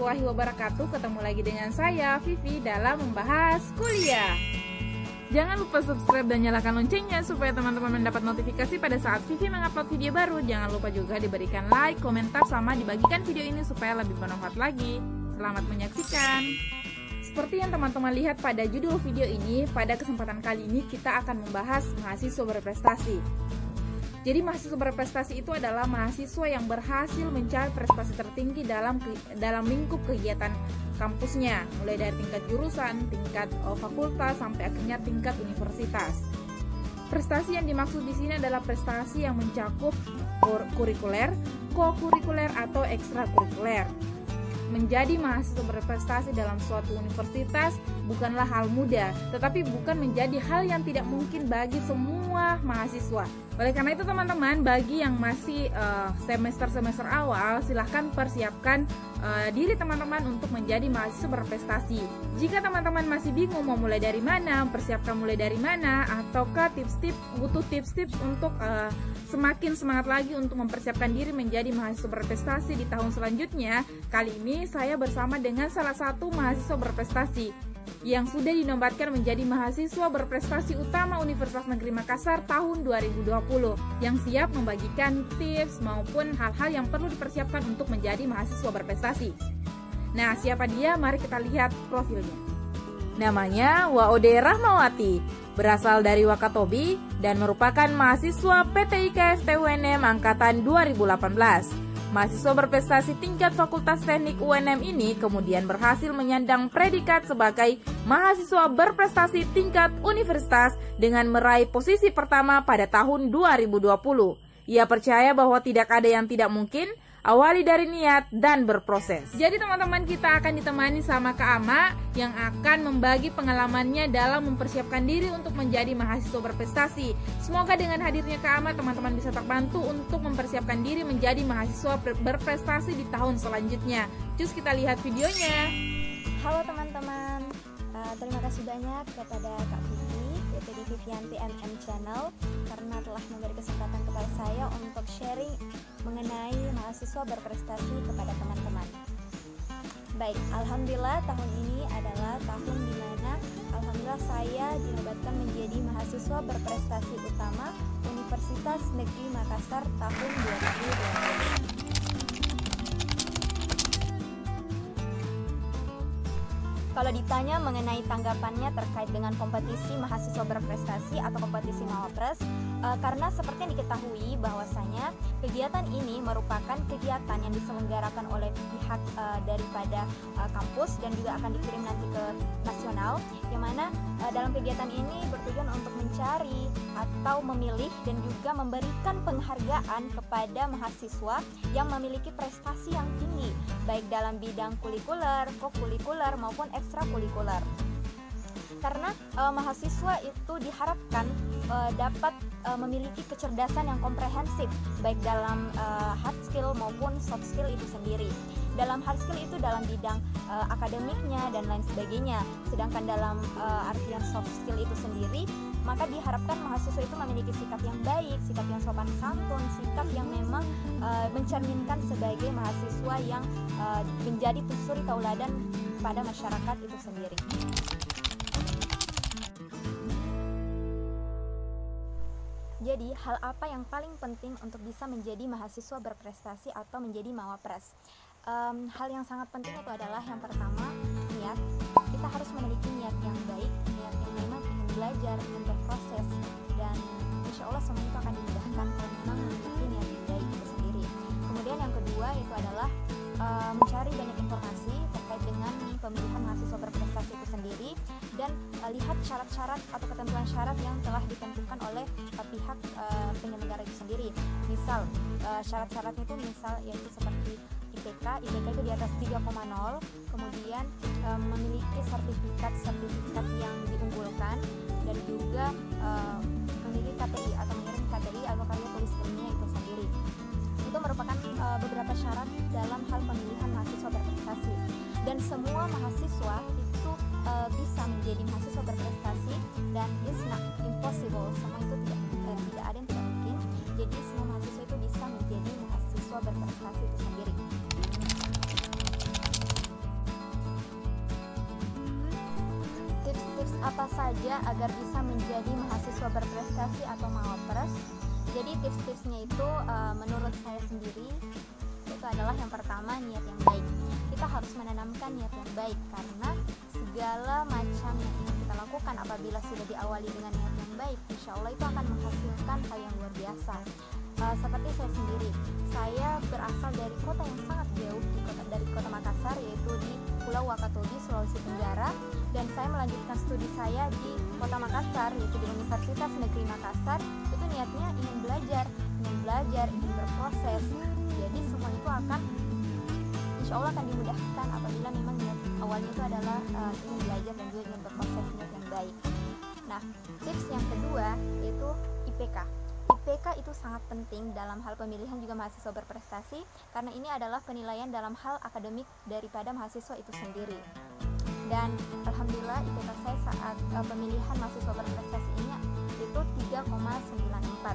warahmatullahi wabarakatuh. Ketemu lagi dengan saya, Vivi, dalam membahas kuliah. Jangan lupa subscribe dan nyalakan loncengnya supaya teman-teman mendapat notifikasi pada saat Vivi mengupload video baru. Jangan lupa juga diberikan like, komentar, sama dibagikan video ini supaya lebih bermanfaat lagi. Selamat menyaksikan. Seperti yang teman-teman lihat pada judul video ini, pada kesempatan kali ini kita akan membahas mahasiswa berprestasi. Jadi mahasiswa berprestasi itu adalah mahasiswa yang berhasil mencapai prestasi tertinggi dalam lingkup kegiatan kampusnya, mulai dari tingkat jurusan, tingkat fakultas, sampai akhirnya tingkat universitas. Prestasi yang dimaksud di sini adalah prestasi yang mencakup kurikuler, kokurikuler, atau ekstrakurikuler. Menjadi mahasiswa berprestasi dalam suatu universitas bukanlah hal mudah, tetapi bukan menjadi hal yang tidak mungkin bagi semua mahasiswa. Oleh karena itu teman-teman, bagi yang masih semester-semester awal, silahkan persiapkan diri teman-teman untuk menjadi mahasiswa berprestasi. Jika teman-teman masih bingung mau mulai dari mana, persiapkan mulai dari mana, ataukah butuh tips-tips untuk semakin semangat lagi untuk mempersiapkan diri menjadi mahasiswa berprestasi di tahun selanjutnya, kali ini saya bersama dengan salah satu mahasiswa berprestasi yang sudah dinobatkan menjadi mahasiswa berprestasi utama Universitas Negeri Makassar tahun 2020, yang siap membagikan tips maupun hal-hal yang perlu dipersiapkan untuk menjadi mahasiswa berprestasi. Nah, siapa dia? Mari kita lihat profilnya. Namanya Waode Rahmawati, berasal dari Wakatobi dan merupakan mahasiswa PT IKFT UNM angkatan 2018. Mahasiswa berprestasi tingkat Fakultas Teknik UNM ini kemudian berhasil menyandang predikat sebagai mahasiswa berprestasi tingkat universitas dengan meraih posisi pertama pada tahun 2020. Ia percaya bahwa tidak ada yang tidak mungkin, awali dari niat dan berproses. Jadi teman-teman, kita akan ditemani sama Kak Ama yang akan membagi pengalamannya dalam mempersiapkan diri untuk menjadi mahasiswa berprestasi. Semoga dengan hadirnya Kak Ama, teman-teman bisa terbantu untuk mempersiapkan diri menjadi mahasiswa berprestasi di tahun selanjutnya. Cus, kita lihat videonya. Halo teman-teman, terima kasih banyak kepada Kak Vivi, PTD Vivianti MM Channel, karena telah memberi kesempatan kepada saya untuk sharing mengenai mahasiswa berprestasi kepada teman-teman. Baik, alhamdulillah tahun ini adalah tahun dimana alhamdulillah saya dinobatkan menjadi mahasiswa berprestasi utama Universitas Negeri Makassar tahun 2020. Kalau ditanya mengenai tanggapannya terkait dengan kompetisi mahasiswa berprestasi atau kompetisi Mawapres, karena seperti yang diketahui bahwasanya kegiatan ini merupakan kegiatan yang diselenggarakan oleh pihak daripada kampus dan juga akan dikirim nanti ke nasional, yang mana dalam kegiatan ini bertujuan untuk mencari atau memilih dan juga memberikan penghargaan kepada mahasiswa yang memiliki prestasi yang tinggi, baik dalam bidang kurikuler, kokurikuler maupun ekstrakurikuler. Karena mahasiswa itu diharapkan dapat memiliki kecerdasan yang komprehensif, baik dalam hard skill maupun soft skill itu sendiri. Dalam hard skill itu dalam bidang akademiknya dan lain sebagainya, sedangkan dalam artian soft skill itu sendiri, maka diharapkan mahasiswa itu memiliki sikap yang baik, sikap yang sopan santun, sikap yang memang mencerminkan sebagai mahasiswa yang menjadi suri tauladan pada masyarakat itu sendiri. Jadi, hal apa yang paling penting untuk bisa menjadi mahasiswa berprestasi atau menjadi Mawapres? Hal yang sangat penting itu adalah yang pertama, niat. Kita harus memiliki niat yang baik, niat yang memang ingin belajar, ingin berproses, dan insya Allah semua itu akan dimudahkan kalau memang memiliki niat yang baik itu sendiri. Kemudian yang kedua itu adalah mencari banyak informasi terkait dengan pemilihan mahasiswa berprestasi itu sendiri, dan lihat syarat-syarat atau ketentuan syarat yang telah ditentukan oleh pihak penyelenggara itu sendiri. Misal syarat-syaratnya itu yaitu seperti IPK itu di atas 3,0, kemudian memiliki sertifikat yang diunggulkan, dan juga memiliki KTI atau mengirim KTI atau karya tulis ilmiah itu sendiri. Itu merupakan beberapa syarat dalam hal pemilihan mahasiswa berprestasi, dan semua mahasiswa itu bisa menjadi mahasiswa berprestasi, dan it's not impossible, semua itu tidak ada yang tidak mungkin. Jadi semua mahasiswa itu bisa menjadi mahasiswa berprestasi itu sendiri. Apa saja agar bisa menjadi mahasiswa berprestasi atau mawapres? Jadi tips-tipsnya itu menurut saya sendiri itu adalah yang pertama, niat yang baik. Kita harus menanamkan niat yang baik, karena segala macam yang ingin kita lakukan apabila sudah diawali dengan niat yang baik, insya Allah itu akan menghasilkan hal yang luar biasa. Seperti saya sendiri, saya berasal dari kota yang sangat jauh, dari kota Makassar, yaitu di Pulau Wakatobi, Sulawesi Tenggara, dan saya melanjutkan studi saya di kota Makassar, yaitu di Universitas Negeri Makassar. Itu niatnya ingin belajar, ingin berproses. Jadi semua itu akan insya Allah akan dimudahkan apabila memang niat awalnya itu adalah ingin belajar dan juga ingin berproses, niat yang baik. Nah, tips yang kedua yaitu IPK. IPK itu sangat penting dalam hal pemilihan juga mahasiswa berprestasi, karena ini adalah penilaian dalam hal akademik daripada mahasiswa itu sendiri. Dan alhamdulillah IPK saya saat pemilihan mahasiswa berprestasi ini itu 3,94.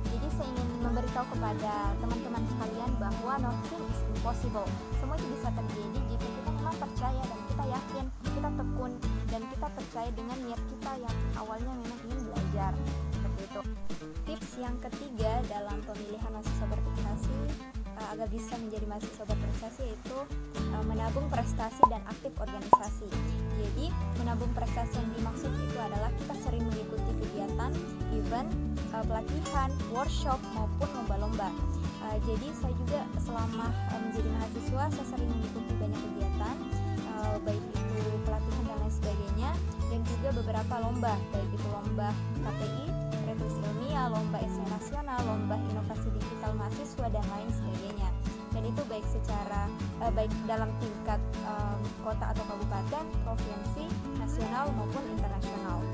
Jadi saya ingin memberitahu kepada teman-teman sekalian bahwa nothing is impossible. Semua itu bisa terjadi jika kita memang percaya dan kita yakin, kita tekun, dan kita percaya dengan niat kita yang awalnya memang ingin belajar. Seperti itu. Tips yang ketiga dalam pemilihan mahasiswa berprestasi agar bisa menjadi mahasiswa berprestasi yaitu menabung prestasi dan aktif organisasi. Jadi menabung prestasi yang dimaksud itu adalah kita sering mengikuti kegiatan, event, pelatihan, workshop maupun lomba-lomba. Jadi saya juga selama menjadi mahasiswa saya sering mengikuti banyak kegiatan, baik itu pelatihan dan lain sebagainya, dan juga beberapa lomba, baik itu lomba KPI, kreatif ilmiah, lomba essay nasional, lomba inovasi digital mahasiswa dan lain sebagainya. Dan itu baik secara baik dalam tingkat kota atau kabupaten, provinsi, nasional maupun internasional.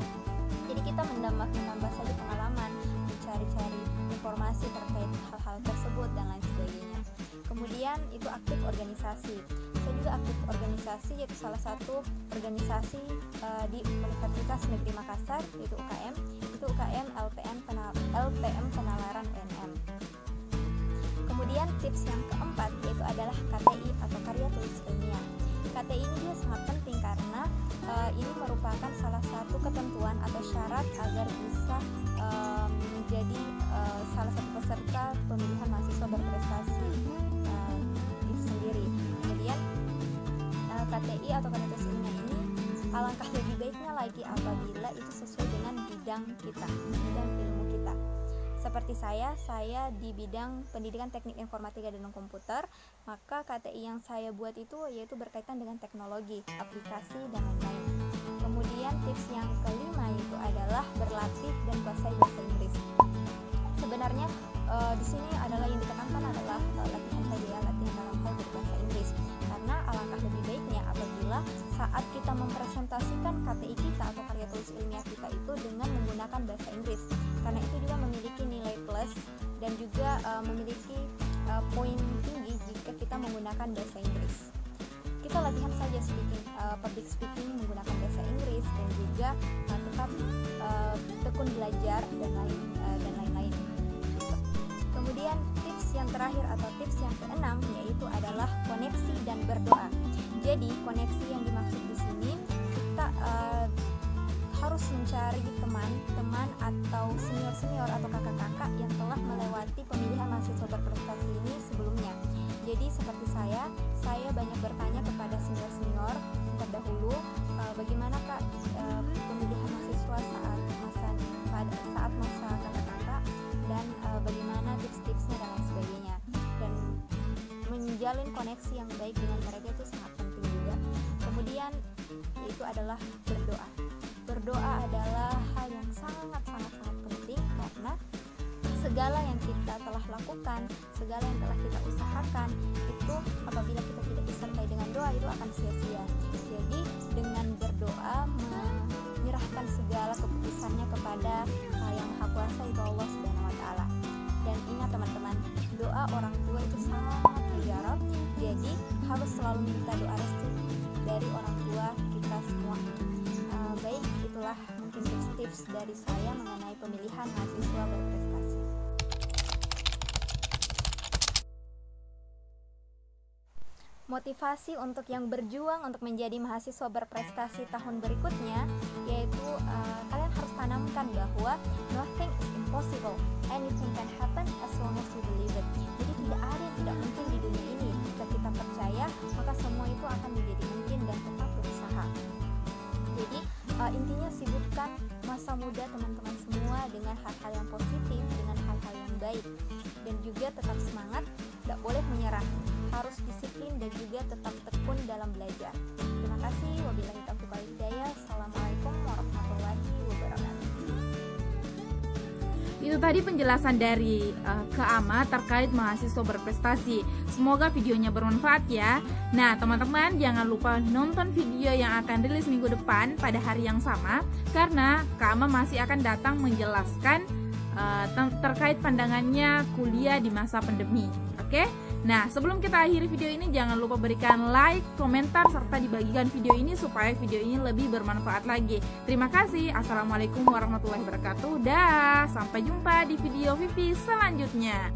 Jadi kita menambah saja pengalaman, mencari-cari informasi terkait hal-hal tersebut dan lain sebagainya. Kemudian itu aktif organisasi. Saya juga aktif organisasi, yaitu salah satu organisasi di Universitas Negeri Makassar, yaitu UKM. Itu UKM LPM Penalaran UNM. Kemudian tips yang keempat yaitu adalah KTI atau karya tulis ilmiah. KTI ini juga sangat penting karena ini merupakan salah satu ketentuan atau syarat agar bisa menjadi salah satu peserta pemilihan mahasiswa berprestasi itu sendiri. Kemudian KTI atau karya tulis ilmiah ini alangkah lebih baiknya lagi apabila itu sesuai dengan bidang kita, bidang ilmu kita. Seperti saya di bidang pendidikan teknik informatika dan komputer, maka KTI yang saya buat itu yaitu berkaitan dengan teknologi, aplikasi, dan lain-lain. Kemudian tips yang kelima yaitu adalah berlatih dan kuasai bahasa Inggris. Sebenarnya di sini adalah yang ditekankan adalah latihan saja, latihan dalam hal berbahasa Inggris. Karena alangkah lebih baiknya apabila saat kita mempresentasikan KTI kita atau karya tulis ilmiah kita itu dengan menggunakan bahasa Inggris. Karena itu juga memiliki nilai plus dan juga memiliki poin tinggi jika kita menggunakan bahasa Inggris. Kita latihan saja public speaking menggunakan bahasa Inggris dan juga tetap tekun belajar dan lain-lain. Kemudian tips yang terakhir atau tips yang keenam yaitu adalah koneksi dan berdoa. Jadi koneksi yang dimaksud di sini kita harus mencari teman-teman atau senior-senior atau kakak-kakak yang telah melewati pemilihan mahasiswa berprestasi ini sebelumnya. Jadi seperti saya banyak bertanya kepada senior-senior terdahulu, bagaimana Kak pemilihan mahasiswa saat masa kakak-kakak, dan bagaimana tips-tipsnya dan lain sebagainya. Dan menjalin koneksi yang baik dengan mereka itu sangat penting juga. Kemudian itu adalah berdoa. Berdoa adalah hal yang sangat penting karena segala yang kita telah lakukan, segala yang telah kita usahakan itu apabila kita tidak disertai dengan doa itu akan sia-sia. Jadi dengan berdoa menyerahkan segala keputusannya kepada Yang Maha Kuasa itu Allah Subhanahu wa taala. Dan ingat teman-teman, doa orang tua itu sangat mujarab. Jadi harus selalu minta doa restu dari orang tua kita semua. Baik, itulah mungkin tips-tips dari saya mengenai pemilihan mahasiswa berprestasi. motivasi untuk yang berjuang untuk menjadi mahasiswa berprestasi tahun berikutnya, yaitu kalian harus tanamkan bahwa nothing is impossible, anything can happen as long as you believe it. Jadi tidak ada yang tidak mungkin di dunia ini. Jika kita percaya, maka semua itu akan menjadi mungkin dan tetap berusaha. Jadi intinya sibukkan masa muda teman-teman semua dengan hal-hal yang positif, dengan hal-hal yang baik, dan juga tetap semangat, tidak boleh menyerah, harus disiplin dan juga tetap tekun dalam belajar. Terima kasih. Wabillahi taufiq wal hidayah. Assalamualaikum warahmatullahi wabarakatuh. Itu tadi penjelasan dari Kak Ama terkait mahasiswa berprestasi. Semoga videonya bermanfaat ya. Nah teman-teman, jangan lupa nonton video yang akan rilis minggu depan pada hari yang sama, karena Kak Ama masih akan datang menjelaskan terkait pandangannya kuliah di masa pandemi. Oke? Nah, sebelum kita akhiri video ini, jangan lupa berikan like, komentar, serta dibagikan video ini supaya video ini lebih bermanfaat lagi. Terima kasih. Assalamualaikum warahmatullahi wabarakatuh. Dah, sampai jumpa di video Vivi selanjutnya.